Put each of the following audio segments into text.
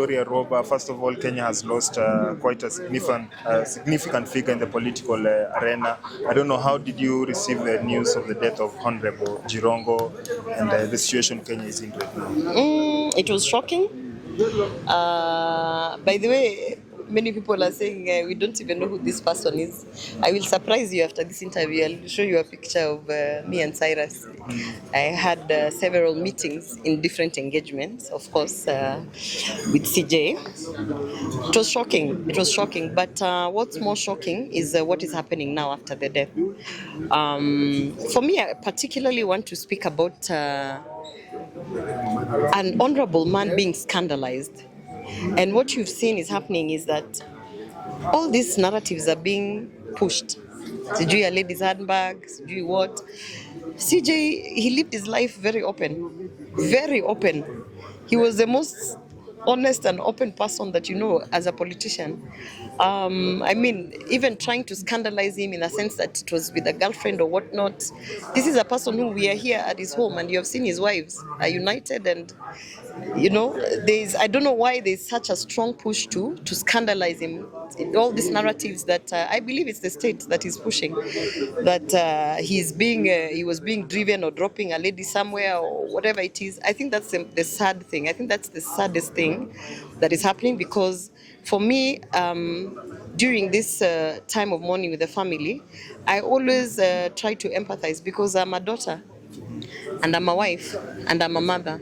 Orwoba, first of all, Kenya has lost quite a significant figure in the political arena. I don't know, how did you receive the news of the death of Honorable Jirongo and the situation Kenya is in right now? It was shocking. By the way, many people are saying we don't even know who this person is. I will surprise you after this interview. I'll show you a picture of me and Cyrus. I had several meetings in different engagements, of course, with CJ. It was shocking. It was shocking. But what's more shocking is what is happening now after the death. For me, I particularly want to speak about an honorable man being scandalized. And what you've seen is happening is that all these narratives are being pushed. Sijui a lady's handbag, sijui what. CJ, he lived his life very open. Very open. He was the most honest and open person that you know as a politician. I mean, even trying to scandalize him in the sense that it was with a girlfriend or whatnot. This is a person who we are here at his home, and you have seen his wives are united, and you know, I don't know why there's such a strong push to scandalize him. All these narratives that I believe it's the state that is pushing, that he was being driven or dropping a lady somewhere or whatever it is. I think that's the sad thing. I think that's the saddest thing that is happening, because for me, during this time of mourning with the family, I always try to empathize, because I'm a daughter and I'm a wife and I'm a mother.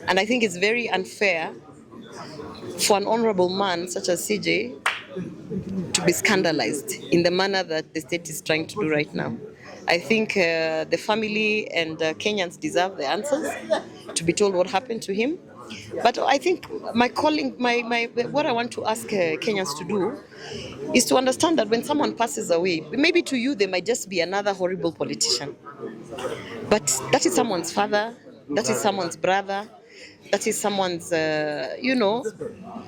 And I think it's very unfair for an honorable man such as CJ to be scandalized in the manner that the state is trying to do right now. I think the family and Kenyans deserve the answers, to be told what happened to him. But I think what I want to ask Kenyans to do is to understand that when someone passes away, maybe to you they might just be another horrible politician. But that is someone's father, that is someone's brother, that is someone's,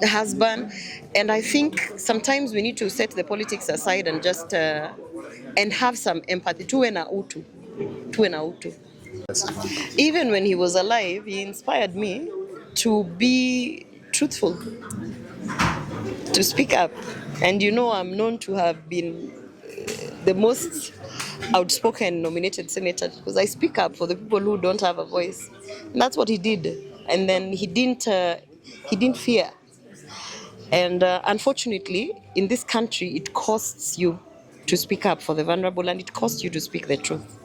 husband. And I think sometimes we need to set the politics aside and just and have some empathy. Tuwe na utu. Tuwe na utu. Even when he was alive, he inspired me to be truthful, to speak up. And you know, I'm known to have been the most outspoken nominated senator, because I speak up for the people who don't have a voice. And that's what he did. And then he didn't fear. And unfortunately, in this country, it costs you to speak up for the vulnerable, and it costs you to speak the truth.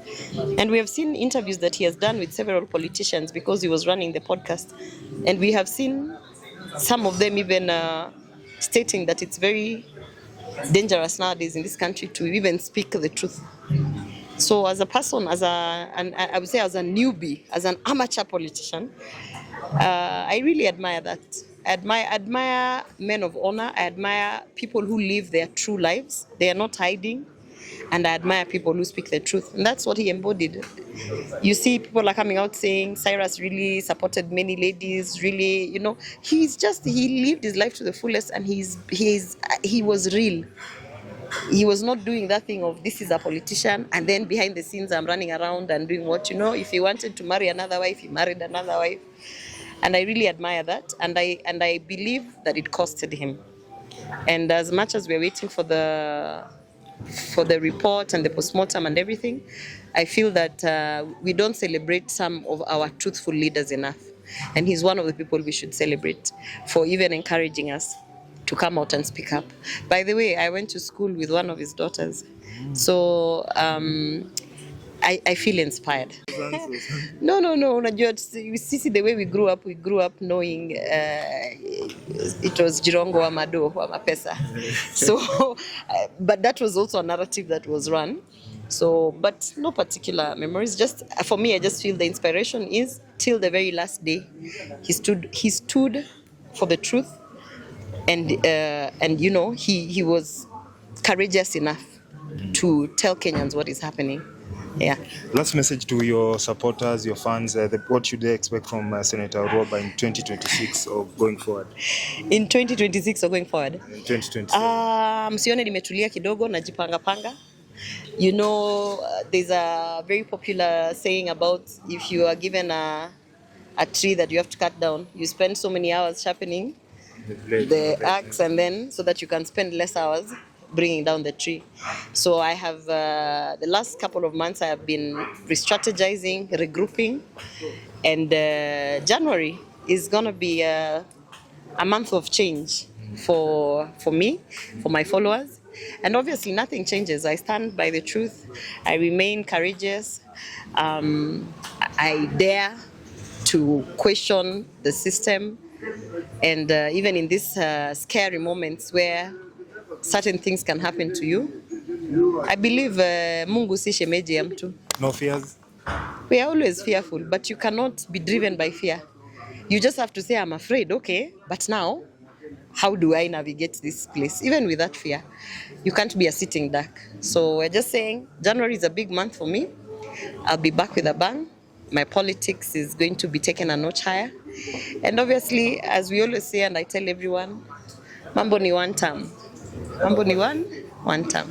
And we have seen interviews that he has done with several politicians, because he was running the podcast. And we have seen some of them even stating that it's very dangerous nowadays in this country to even speak the truth. So as a person, I would say as a newbie, as an amateur politician, I really admire that. I admire men of honor. I admire people who live their true lives. They are not hiding. And I admire people who speak the truth. And that's what he embodied. You see, people are coming out saying Cyrus really supported many ladies, really, you know, he lived his life to the fullest, and he was real. He was not doing that thing of this is a politician and then behind the scenes I'm running around and doing what, you know. If he wanted to marry another wife, he married another wife. And I really admire that, and I believe that it costed him. And as much as we're waiting for the report and the postmortem and everything, I feel that we don't celebrate some of our truthful leaders enough. And he's one of the people we should celebrate for even encouraging us to come out and speak up. By the way, I went to school with one of his daughters. So I feel inspired. No. Unajua, sisi the way we grew up knowing it was Girongo wa mado wa mapesa. So, but that was also a narrative that was run. So, but no particular memories. Just for me, I just feel the inspiration is till the very last day, he stood for the truth, and you know, he was courageous enough to tell Kenyans what is happening. Yeah. Last message to your supporters, your fans, what should they expect from Senator Orwoba in 2026 or going forward? In 2026 or going forward? In 2026. Msione nimetulia kidogo, najipanga panga. You know, there's a very popular saying about if you are given a tree that you have to cut down, you spend so many hours sharpening the axe, and then so that you can spend less hours bringing down the tree. So I have the last couple of months I have been re-strategizing, regrouping, and January is gonna be a month of change for me, for my followers, and obviously nothing changes. I stand by the truth. I remain courageous. I dare to question the system, and even in these scary moments where certain things can happen to you, I believe Mungu si shemeji ya mtu. No fears? We are always fearful, but you cannot be driven by fear. You just have to say, I'm afraid, okay, but now, how do I navigate this place? Even with that fear, you can't be a sitting duck. So we're just saying, January is a big month for me. I'll be back with a bang. My politics is going to be taken a notch higher. And obviously, as we always say, and I tell everyone, mambo ni one term. Mambo ni one term.